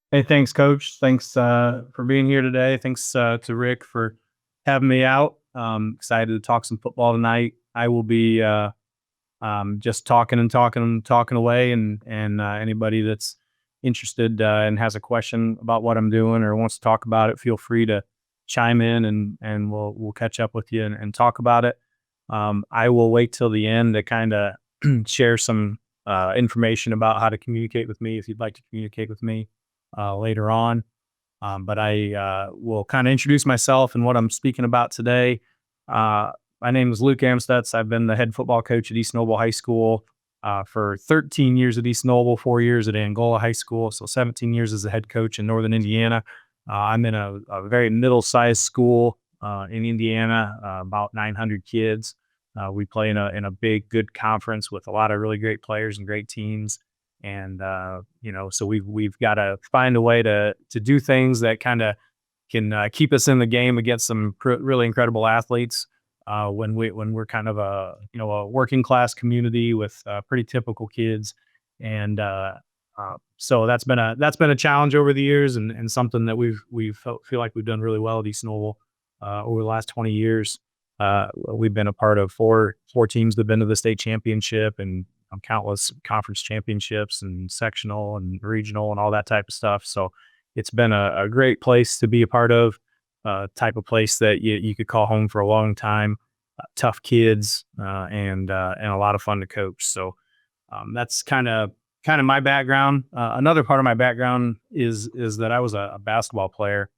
Hey, thanks, Coach. Thanks for being here today. Thanks to Rick for having me out. Excited to talk some football tonight. I will be just talking and talking and talking away, and anybody that's interested and has a question about what I'm doing or wants to talk about it, feel free to chime in, and we'll catch up with you and talk about it. I will wait till the end to kind of share some information about how to communicate with me if you'd like to communicate with me later on. But I will kind of introduce myself and what I'm speaking about today. My name is Luke Amstutz. I've been the head football coach at East Noble High School for 13 years at East Noble, 4 years at Angola High School, so 17 years as a head coach in Northern Indiana. I'm in a very middle-sized school in Indiana, about 900 kids. We play in a big, good conference with a lot of really great players and great teams, and so we've got to find a way to do things that kind of can keep us in the game against some really incredible athletes. When we're kind of a working class community with pretty typical kids, and so that's been a challenge over the years, and something that feel like we've done really well at East Noble over the last 20 years. We've been a part of four teams that've been to the state championship and countless conference championships and sectional and regional and all that type of stuff. So it's been a great place to be a part of, type of place that you could call home for a long time. Tough kids and a lot of fun to coach. So that's kind of my background. Another part of my background is that I was a basketball player,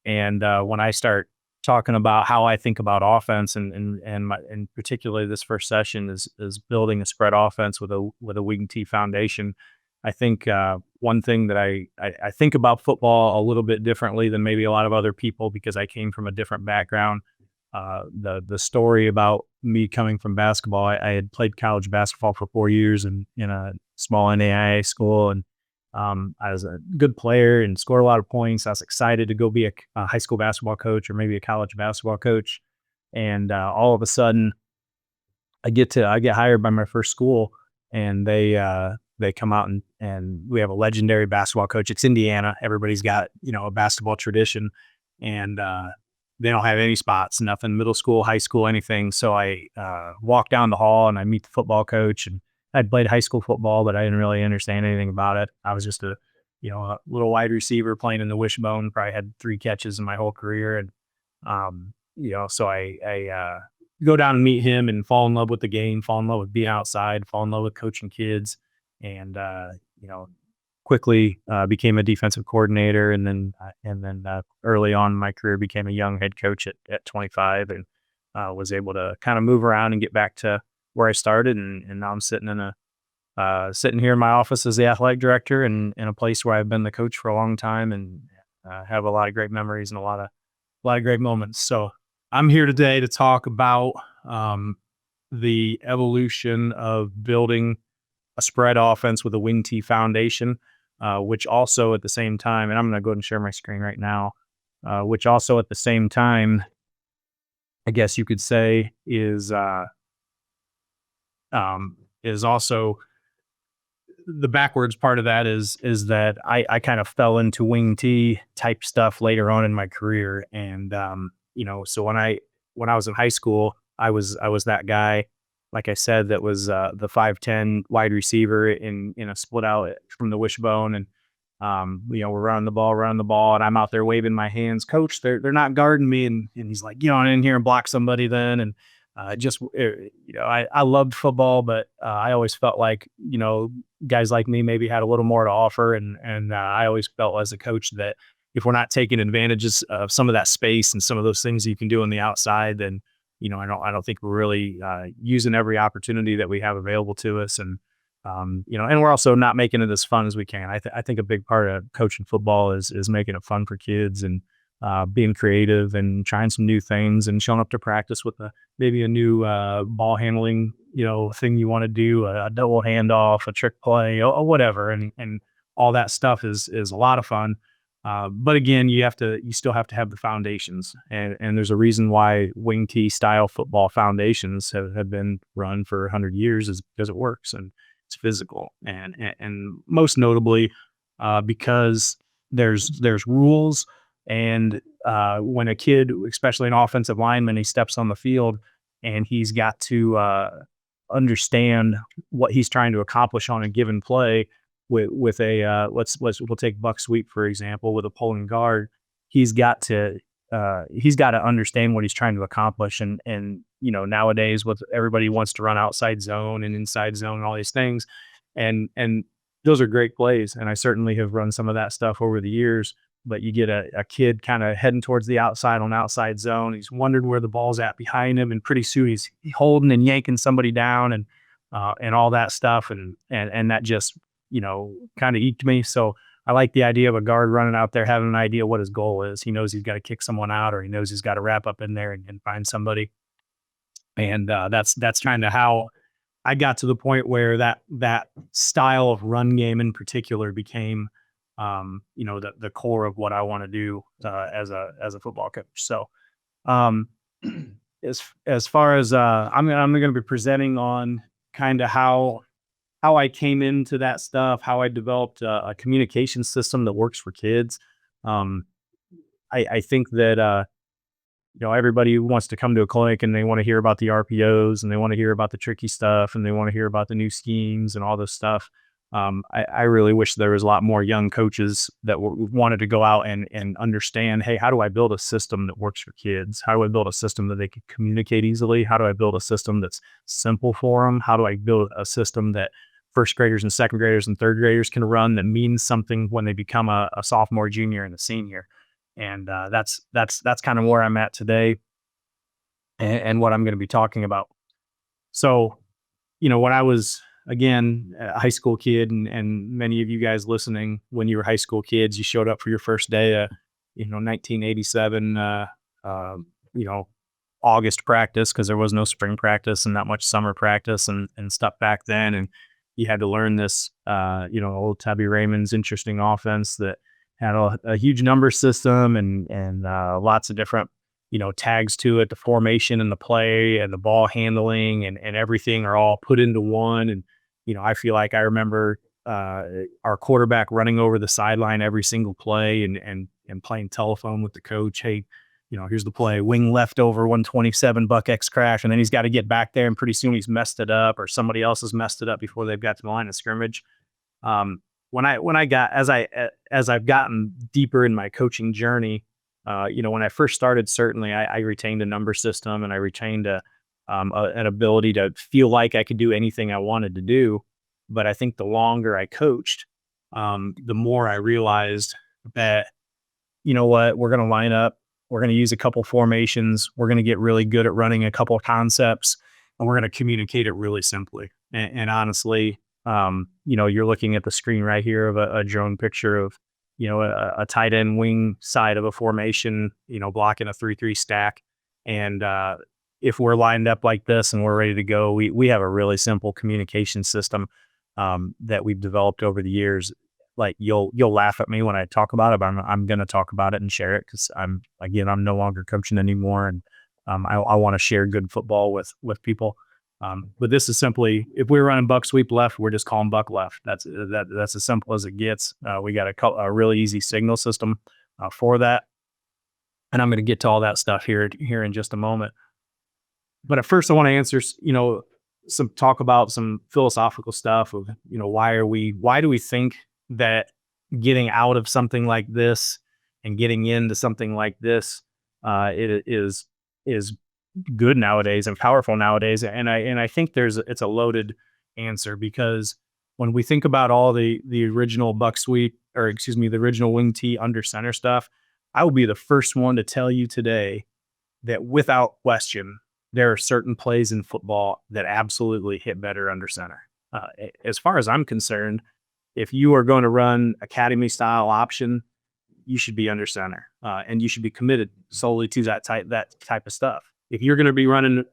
and when I start talking about how I think about offense and particularly this first session is building a spread offense with a wing T foundation. I think one thing that I think about football a little bit differently than maybe a lot of other people because I came from a different background. The story about me coming from basketball, I had played college basketball for 4 years in a small NAIA school, and I was a good player and scored a lot of points. I was excited to go be a high school basketball coach or maybe a college basketball coach. And all of a sudden, I get hired by my first school, and they come out and we have a legendary basketball coach. It's Indiana. Everybody's got a basketball tradition, and they don't have any spots, nothing, middle school, high school, anything. So I walk down the hall and I meet the football coach, and I'd played high school football, but I didn't really understand anything about it. I was just a little wide receiver playing in the wishbone. Probably had 3 catches in my whole career, and so I go down and meet him and fall in love with the game, fall in love with being outside, fall in love with coaching kids, and quickly became a defensive coordinator, and then early on in my career became a young head coach at 25, and was able to kind of move around and get back to where I started, and now I'm sitting here in my office as the athletic director, and in a place where I've been the coach for a long time, and have a lot of great memories and a lot of great moments. So I'm here today to talk about the evolution of building a spread offense with a wing T foundation, which also at the same time, and I'm going to go ahead and share my screen right now, which also at the same time, I guess you could say is also the backwards part of that is that I kind of fell into wing T type stuff later on in my career. And, so when I was in high school, I was that guy, like I said, that was the 5'10" wide receiver in a split out from the wishbone. And, we're running the ball, and I'm out there waving my hands. Coach, they're not guarding me. And he's like, I'm in here and block somebody then. And I loved football, but I always felt like, guys like me maybe had a little more to offer. And I always felt as a coach that if we're not taking advantages of some of that space and some of those things you can do on the outside, then, I don't think we're really using every opportunity that we have available to us. And we're also not making it as fun as we can. I think a big part of coaching football is making it fun for kids, and being creative and trying some new things and showing up to practice with maybe a new ball handling, thing you want to do, a double handoff, a trick play, or whatever. And all that stuff is a lot of fun. But again, you still have to have the foundations, and there's a reason why wing T style football foundations have been run for 100 years is because it works and it's physical. And most notably, because there's rules, and when a kid, especially an offensive lineman, he steps on the field and he's got to understand what he's trying to accomplish on a given play with a we'll take buck sweep for example with a pulling guard. He's got to understand what he's trying to accomplish, and nowadays with everybody wants to run outside zone and inside zone and all these things, and those are great plays, and I certainly have run some of that stuff over the years. But you get a kid kind of heading towards the outside on outside zone. He's wondering where the ball's at behind him, and pretty soon he's holding and yanking somebody down, and all that stuff, and that just kind of eked me. So I like the idea of a guard running out there having an idea what his goal is. He knows he's got to kick someone out, or he knows he's got to wrap up in there and find somebody. And that's kind of how I got to the point where that style of run game in particular became, the core of what I want to do as a football coach. So, um, as far as I'm going to be presenting on kind of how I came into that stuff, how I developed a communication system that works for kids. Um, I think that everybody wants to come to a clinic and they want to hear about the RPOs and they want to hear about the tricky stuff and they want to hear about the new schemes and all this stuff. I really wish there was a lot more young coaches that wanted to go out and understand, hey, how do I build a system that works for kids? How do I build a system that they can communicate easily? How do I build a system that's simple for them? How do I build a system that first graders and second graders and third graders can run that means something when they become a sophomore, junior, and a senior? And that's kind of where I'm at today, and what I'm going to be talking about. So, when I was, again, a high school kid, and many of you guys listening, when you were high school kids, you showed up for your first day, 1987, August practice, because there was no spring practice and not much summer practice and stuff back then. And you had to learn this, old Tabby Raymond's interesting offense that had a huge number system and lots of different, tags to it. The formation and the play and the ball handling and everything are all put into one. And, I feel like I remember our quarterback running over the sideline every single play and playing telephone with the coach. Hey, here's the play, wing left over 127 buck X crash. And then he's got to get back there. And pretty soon he's messed it up, or somebody else has messed it up before they've got to the line of scrimmage. When I've gotten deeper in my coaching journey, when I first started, certainly I retained a number system and I retained an ability to feel like I could do anything I wanted to do. But I think the longer I coached, the more I realized that, we're going to line up, we're going to use a couple formations, we're going to get really good at running a couple concepts, and we're going to communicate it really simply. And honestly, you're looking at the screen right here of a drone picture of, a tight end wing side of a formation, blocking a 3-3 stack. And if we're lined up like this and we're ready to go, we have a really simple communication system that we've developed over the years. Like you'll laugh at me when I talk about it, but I'm going to talk about it and share it, because I'm no longer coaching anymore, and I want to share good football with people. But this is simply, if we're running buck sweep left, we're just calling buck left. That's as simple as it gets. We got a really easy signal system for that, and I'm going to get to all that stuff here in just a moment. But at first, I want to answer, talk about some philosophical stuff of, why do we think that getting out of something like this and getting into something like this it is good nowadays and powerful nowadays. And I think it's a loaded answer, because when we think about all the original buck sweep, or the original wing tee under center stuff, I will be the first one to tell you today that without question, there are certain plays in football that absolutely hit better under center. As far as I'm concerned, if you are going to run academy style option, you should be under center, and you should be committed solely to that type of stuff. If you're going to be running,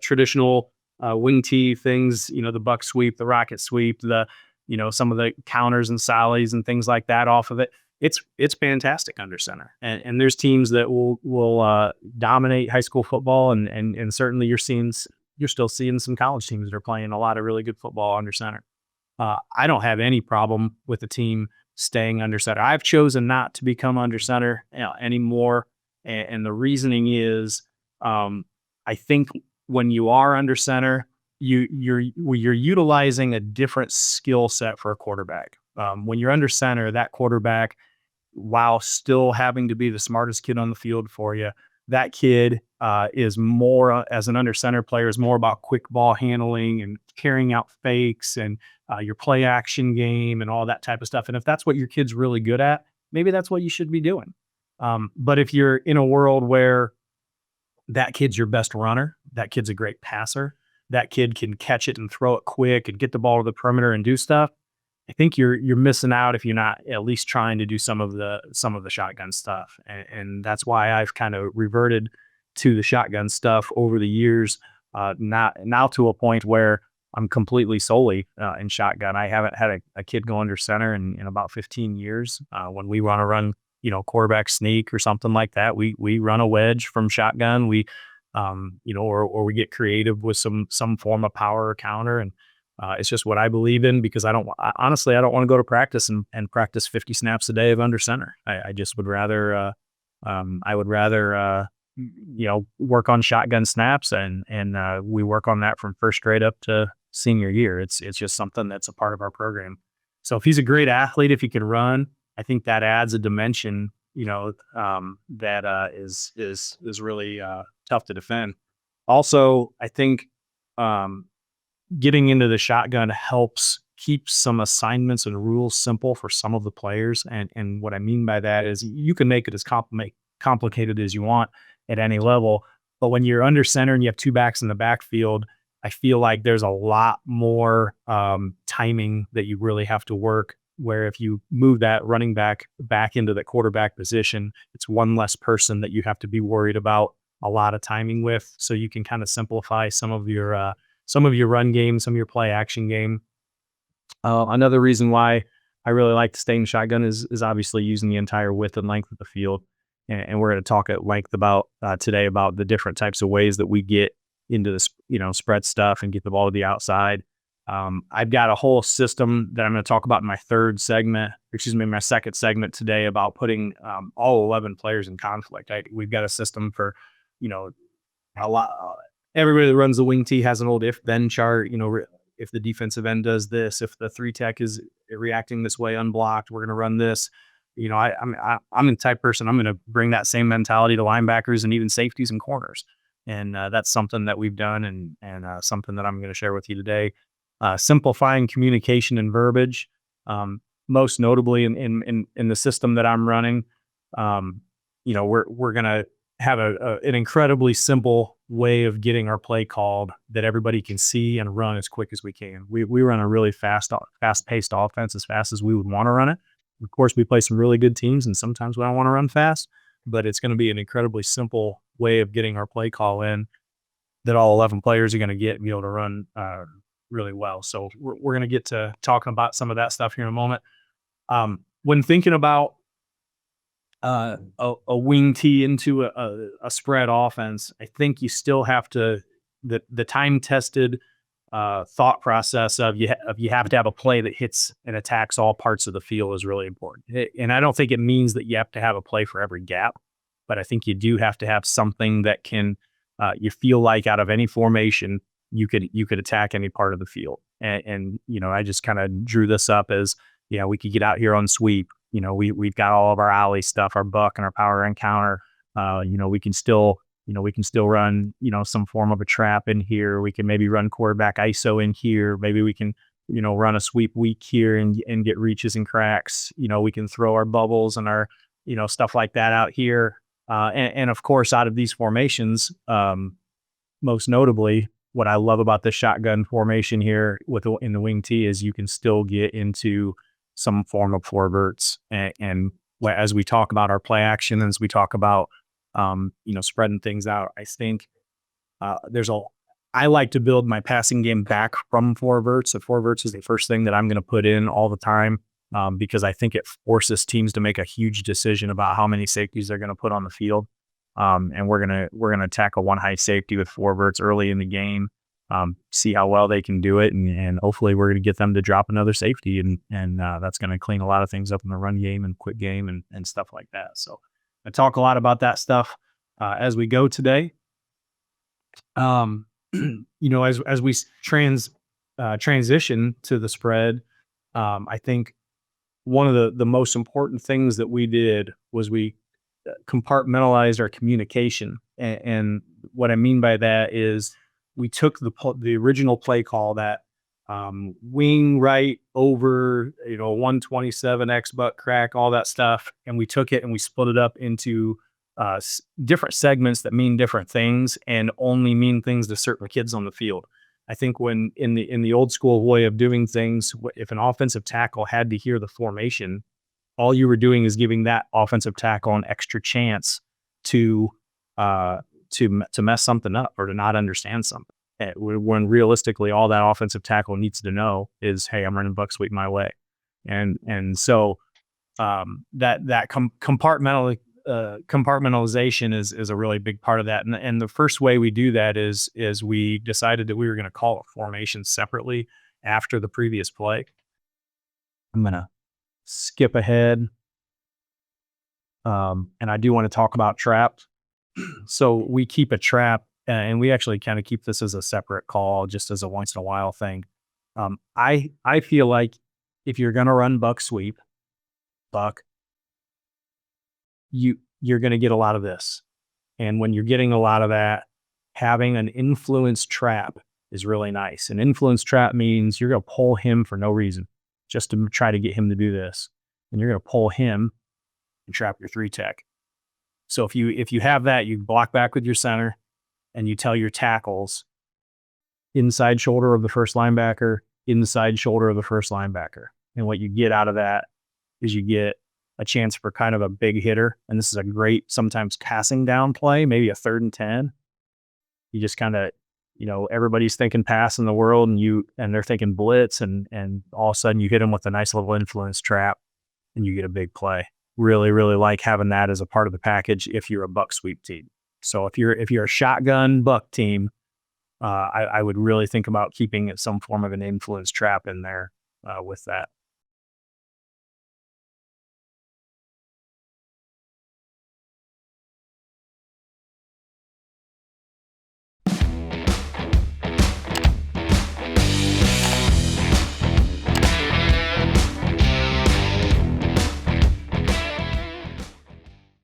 traditional wing tee things, the buck sweep, the rocket sweep, some of the counters and sallies and things like that off of it, it's fantastic under center. And there's teams that will dominate high school football, and certainly you're still seeing some college teams that are playing a lot of really good football under center. I don't have any problem with the team staying under center. I've chosen not to become under center anymore. And the reasoning is, I think when you are under center, you're utilizing a different skill set for a quarterback. When you're under center, that quarterback, while still having to be the smartest kid on the field for you, that kid is more, as an under center player, is more about quick ball handling and carrying out fakes and your play action game and all that type of stuff. And if that's what your kid's really good at, maybe that's what you should be doing. But if you're in a world where that kid's your best runner, that kid's a great passer, that kid can catch it and throw it quick and get the ball to the perimeter and do stuff, I think you're missing out if you're not at least trying to do some of the shotgun stuff. And that's why I've kind of reverted to the shotgun stuff over the years. Now to a point where I'm completely solely in shotgun. I haven't had a kid go under center in about 15 years. When we want to run, quarterback sneak or something like that, we run a wedge from shotgun. We, or we get creative with some form of power or counter. And it's just what I believe in, because honestly, I don't want to go to practice and practice 50 snaps a day of under center. I just would rather, work on shotgun snaps and we work on that from first grade up to senior year. It's just something that's a part of our program. So if he's a great athlete, if he can run, I think that adds a dimension, that is really tough to defend. Also, I think, getting into the shotgun helps keep some assignments and rules simple for some of the players. And what I mean by that is you can make it as complicated as you want at any level. But when you're under center and you have two backs in the backfield, I feel like there's a lot more timing that you really have to work, where if you move that running back into the quarterback position, it's one less person that you have to be worried about a lot of timing with. So you can kind of simplify some of your run game, some of your play action game. Another reason why I really like to stay in shotgun is obviously using the entire width and length of the field. And we're going to talk at length about today about the different types of ways that we get into this, spread stuff and get the ball to the outside. I've got a whole system that I'm going to talk about in my my second segment today, about putting all 11 players in conflict. We've got a system for, a lot. Everybody that runs the wing T has an old if-then chart. If the defensive end does this, if the 3-tech is reacting this way unblocked, we're going to run this. I'm the type of person, I'm going to bring that same mentality to linebackers and even safeties and corners. And that's something that we've done and something that I'm going to share with you today. Simplifying communication and verbiage, most notably in the system that I'm running. We're going to have an incredibly simple way of getting our play called that everybody can see and run as quick as we can. We run a really fast-paced offense, as fast as we would want to run it. Of course, we play some really good teams, and sometimes we don't want to run fast, but it's going to be an incredibly simple way of getting our play call in that all 11 players are going to get and be able to run really well. So we're going to get to talking about some of that stuff here in a moment. When thinking about a wing T into a spread offense, I think you still have to, the time-tested thought process of you have to have a play that hits and attacks all parts of the field is really important. And I don't think it means that you have to have a play for every gap, but I think you do have to have something that can, you feel like out of any formation, you could attack any part of the field. And I just kind of drew this up as, we could get out here on sweep. We've got all of our alley stuff, our buck and our power encounter. We can still run, some form of a trap in here. We can maybe run quarterback ISO in here. Maybe we can, run a sweep weak here and get reaches and cracks. We can throw our bubbles and our, stuff like that out here. And of course, out of these formations, most notably, what I love about the shotgun formation here in the wing T is you can still get into some form of four verts. And as we talk about our play action, as we talk about, spreading things out, I think I like to build my passing game back from four verts. So four verts is the first thing that I'm going to put in all the time, because I think it forces teams to make a huge decision about how many safeties they're going to put on the field. And we're gonna attack a one high safety with four verts early in the game. see how well they can do it, and hopefully we're going to get them to drop another safety, and that's going to clean a lot of things up in the run game and quick game and stuff like that. So I talk a lot about that stuff as we go today. As we transition to the spread, I think one of the most important things that we did was we compartmentalized our communication. And what I mean by that is we took the original play call, that wing right over, 127 X butt crack, all that stuff, and we took it and we split it up into different segments that mean different things and only mean things to certain kids on the field. I think when in the old school way of doing things, if an offensive tackle had to hear the formation, all you were doing is giving that offensive tackle an extra chance to mess something up or to not understand something. When realistically, all that offensive tackle needs to know is, hey, I'm running buck sweep my way, and so that compartmentalization is a really big part of that. And the first way we do that is we decided that we were going to call a formation separately after the previous play. I'm going to skip ahead. And I do want to talk about traps. So we keep a trap, and we actually kind of keep this as a separate call, just as a once in a while thing. I feel like if you're going to run buck sweep, you're going to get a lot of this. And when you're getting a lot of that, having an influence trap is really nice. An influence trap means you're going to pull him for no reason, just to try to get him to do this. And you're going to pull him and trap your 3-tech. So if you have that, you block back with your center and you tell your tackles inside shoulder of the first linebacker, inside shoulder of the first linebacker. And what you get out of that is you get a chance for kind of a big hitter. And this is a great, sometimes passing down play, maybe a 3rd and 10. You just kind of, everybody's thinking pass in the world, and they're thinking blitz, and all of a sudden you hit them with a nice little influence trap and you get a big play. Really, really like having that as a part of the package if you're a buck sweep team. So if you're a shotgun buck team, I would really think about keeping some form of an influence trap in there with that.